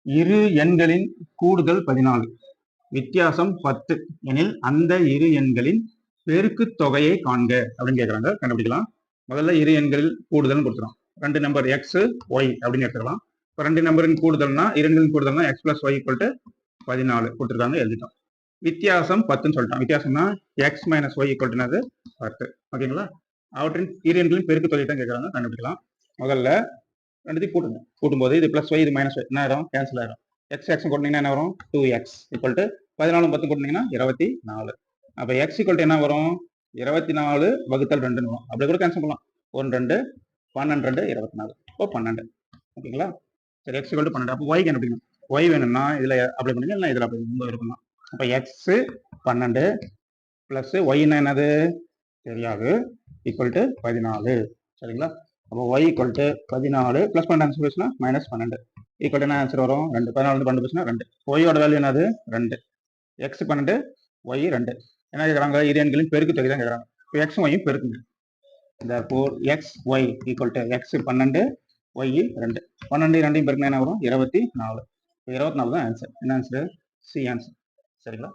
இரு எண்களின் கூடுதல் 14 வித்தியாசம் 10 எனில் அந்த இரு எண்களின் பெருக்கு தொகையை காண்க அப்படின்னு கேட்கறாங்க. கண்டுபிடிக்கலாம். முதல்ல இரு எண்களில் கூடுதல் கொடுத்துரும். ரெண்டு நம்பர் எக்ஸ் ஒய் அப்படின்னு எடுத்துக்கலாம். இப்போ ரெண்டு நம்பரின் கூடுதல்னா இரண்டின் கூடுதல்னா x plus y equal to 14 கொடுத்துருக்காங்க, எழுதிட்டோம். வித்தியாசம் 10ன்னு சொல்லிட்டோம். வித்தியாசம்னா x minus y equal to 10. ஓகேங்களா? அவற்றின் இரு எண்களின் பெருக்கு தொகை தான் கேட்கறாங்க, கண்டுபிடிக்கலாம். முதல்ல ரெண்டுத்தையும் கூட்டுங்க. கூட்டும்போது இது பிளஸ் ஒய் இது மைனஸ் ஒய் என்ன ஆயிரும்? கேன்சல் ஆயிரும். எக்ஸ் எக்ஸ் கூட்டினீங்கன்னா என்ன வரும்? 2x equal to 14 10 கூட்டினீங்கன்னா 24. அப்போ எக்ஸ் ஈக்குவல் டு என்ன வரும்? 24 வகுத்தல் 2 வரும். அப்படி கூட கேன்சல் பண்ணலாம். 1 2 12 2 24. இப்போ 12. ஓகேங்களா? சரி, எக்ஸ் ஈக்குவல் டு 12. அப்போ ஒய் கண்டுபிடிக்கணும். ஒய் வேணும்னா இதுல அப்ளை பண்ணுங்க, இல்லை இதுல அப்ளை பண்ணுங்க, இருக்கணும். அப்போ எக்ஸ் 12 பிளஸ் ஒய்னா என்னது தெரியாது, ஈக்குவல் டு 14. சரிங்களா? அப்போ y equal to 14 plus 12 answer போச்சுன்னா மைனஸ் 12 ஈக்குவல் என்ன ஆன்சர் வரும்? 2. 14 12 போச்சுன்னா 2. ஒய்யோட வேல்யூ என்னது? 2. X 12 y 2. என்ன கேட்குறாங்க? இரு எண்களின் பெருக்கு தொகை தான் கேட்குறாங்க. இப்போ எக்ஸ் ஒய்யும் பெருக்குங்க. therefore x y equal to x 12 y 2. 12 2 பெருக்குனா என்ன வரும்? 24. 24 தான் ஆன்சர். என்ன ஆன்சர்? C answer. சரிங்களா?